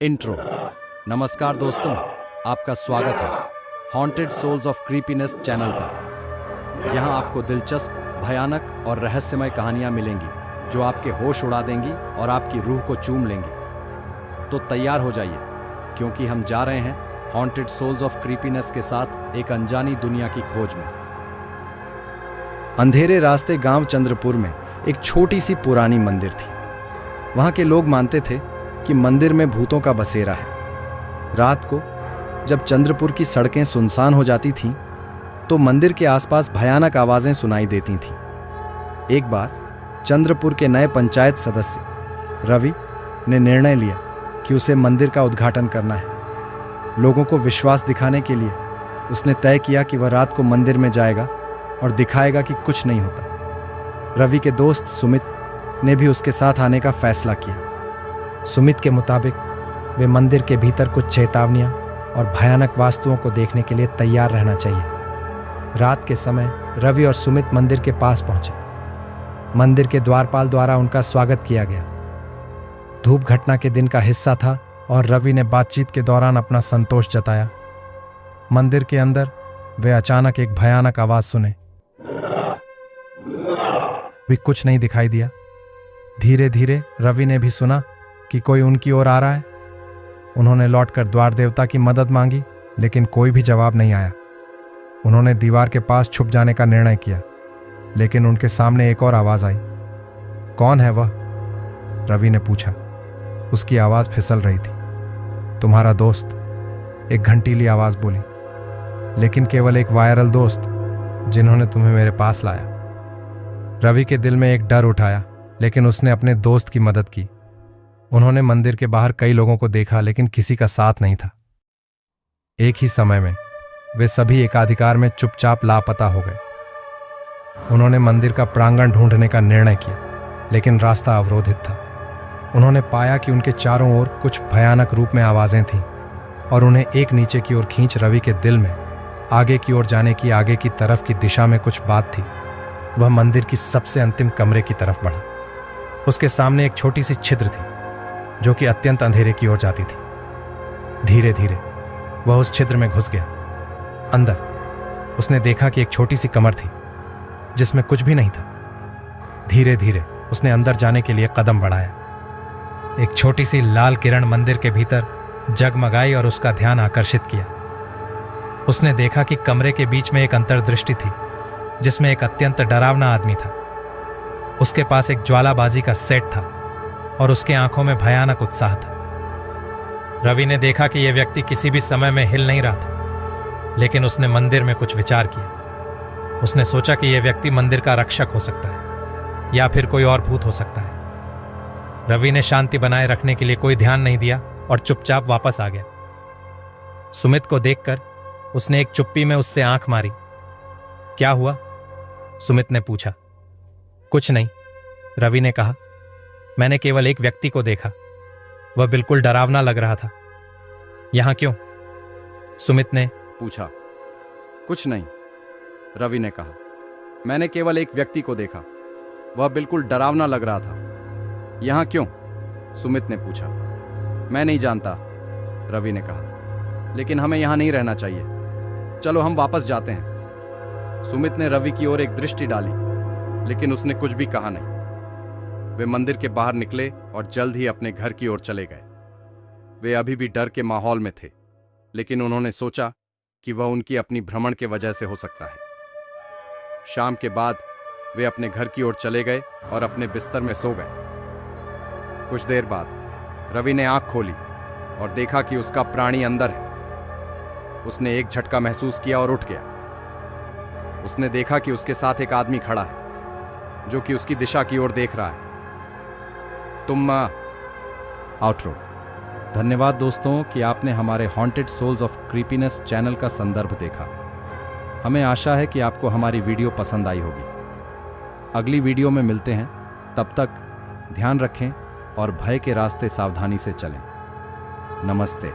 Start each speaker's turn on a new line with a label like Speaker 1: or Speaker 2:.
Speaker 1: Intro. नमस्कार दोस्तों, आपका स्वागत है haunted souls of creepiness channel पर। यहाँ आपको दिलचस्प, भयानक और रहस्यमय कहानियाँ मिलेंगी जो आपके होश उड़ा देंगी और आपकी रूह को चूम लेंगी। तो तैयार हो जाइए, क्योंकि हम जा रहे हैं हॉन्टेड सोल्स ऑफ क्रीपीनेस के साथ एक अनजानी दुनिया की खोज में। अंधेरे रास्ते गांव चंद्रपुर में एक छोटी सी पुरानी मंदिर थी। वहाँ के लोग मानते थे कि मंदिर में भूतों का बसेरा है। रात को जब चंद्रपुर की सड़कें सुनसान हो जाती थीं, तो मंदिर के आसपास भयानक आवाजें सुनाई देती थीं। एक बार चंद्रपुर के नए पंचायत सदस्य रवि ने निर्णय लिया कि उसे मंदिर का उद्घाटन करना है। लोगों को विश्वास दिखाने के लिए उसने तय किया कि वह रात को मंदिर में जाएगा और दिखाएगा कि कुछ नहीं होता। रवि के दोस्त सुमित ने भी उसके साथ आने का फैसला किया। सुमित के मुताबिक वे मंदिर के भीतर कुछ चेतावनियां और भयानक वास्तुओं को देखने के लिए तैयार रहना चाहिए। रात के समय रवि और सुमित मंदिर के पास पहुंचे। मंदिर के द्वारपाल द्वारा उनका स्वागत किया गया। धूप घटना के दिन का हिस्सा था और रवि ने बातचीत के दौरान अपना संतोष जताया। मंदिर के अंदर वे अचानक एक भयानक आवाज सुने। भी कुछ नहीं दिखाई दिया। धीरे धीरे रवि ने भी सुना कि कोई उनकी ओर आ रहा है। उन्होंने लौटकर द्वार देवता की मदद मांगी, लेकिन कोई भी जवाब नहीं आया। उन्होंने दीवार के पास छुप जाने का निर्णय किया, लेकिन उनके सामने एक और आवाज आई। कौन है वह? रवि ने पूछा। उसकी आवाज फिसल रही थी। तुम्हारा दोस्त, एक घंटीली आवाज बोली, लेकिन केवल एक वायरल दोस्त जिन्होंने तुम्हें मेरे पास लाया। रवि के दिल में एक डर उठाया, लेकिन उसने अपने दोस्त की मदद की। उन्होंने मंदिर के बाहर कई लोगों को देखा, लेकिन किसी का साथ नहीं था। एक ही समय में वे सभी एकाधिकार में चुपचाप लापता हो गए। उन्होंने मंदिर का प्रांगण ढूंढने का निर्णय किया, लेकिन रास्ता अवरोधित था। उन्होंने पाया कि उनके चारों ओर कुछ भयानक रूप में आवाजें थीं और उन्हें एक नीचे की ओर खींच रवि के दिल में आगे की ओर जाने की, आगे की तरफ की दिशा में कुछ बात थी। वह मंदिर की सबसे अंतिम कमरे की तरफ बढ़ा। उसके सामने एक छोटी सी छिद्र थी जो कि अत्यंत अंधेरे की ओर जाती थी। धीरे धीरे वह उस छिद्र में घुस गया। अंदर उसने देखा कि एक छोटी सी कमर थी जिसमें कुछ भी नहीं था। धीरे धीरे उसने अंदर जाने के लिए कदम बढ़ाया। एक छोटी सी लाल किरण मंदिर के भीतर जगमगाई और उसका ध्यान आकर्षित किया। उसने देखा कि कमरे के बीच में एक अंतर्दृष्टि थी जिसमें एक अत्यंत डरावना आदमी था। उसके पास एक ज्वालाबाजी का सेट था और उसके आंखों में भयानक उत्साह था। रवि ने देखा कि यह व्यक्ति किसी भी समय में हिल नहीं रहा था, लेकिन उसने मंदिर में कुछ विचार किया। उसने सोचा कि यह व्यक्ति मंदिर का रक्षक हो सकता है या फिर कोई और भूत हो सकता है। रवि ने शांति बनाए रखने के लिए कोई ध्यान नहीं दिया और चुपचाप वापस आ गया। सुमित को देखकर उसने एक चुप्पी में उससे आंख मारी। क्या हुआ? सुमित ने पूछा। कुछ नहीं, रवि ने कहा। मैंने केवल एक व्यक्ति को देखा। वह बिल्कुल डरावना लग रहा था। यहां क्यों? सुमित ने पूछा। कुछ नहीं, रवि ने कहा। मैंने केवल एक व्यक्ति को देखा। वह बिल्कुल डरावना लग रहा था। यहां क्यों? सुमित ने पूछा। मैं नहीं जानता, रवि ने कहा, लेकिन हमें यहां नहीं रहना चाहिए। चलो हम वापस जाते हैं। सुमित ने रवि की ओर एक दृष्टि डाली, लेकिन उसने कुछ भी कहा नहीं। वे मंदिर के बाहर निकले और जल्द ही अपने घर की ओर चले गए। वे अभी भी डर के माहौल में थे, लेकिन उन्होंने सोचा कि वह उनकी अपनी भ्रमण के वजह से हो सकता है। शाम के बाद वे अपने घर की ओर चले गए और अपने बिस्तर में सो गए। कुछ देर बाद रवि ने आंख खोली और देखा कि उसका प्राणी अंदर है। उसने एक झटका महसूस किया और उठ गया। उसने देखा कि उसके साथ एक आदमी खड़ा है जो कि उसकी दिशा की ओर देख रहा है। तुम आउटरो। धन्यवाद दोस्तों कि आपने हमारे haunted souls of creepiness channel का संदर्भ देखा। हमें आशा है कि आपको हमारी वीडियो पसंद आई होगी। अगली वीडियो में मिलते हैं। तब तक ध्यान रखें और भय के रास्ते सावधानी से चलें। नमस्ते।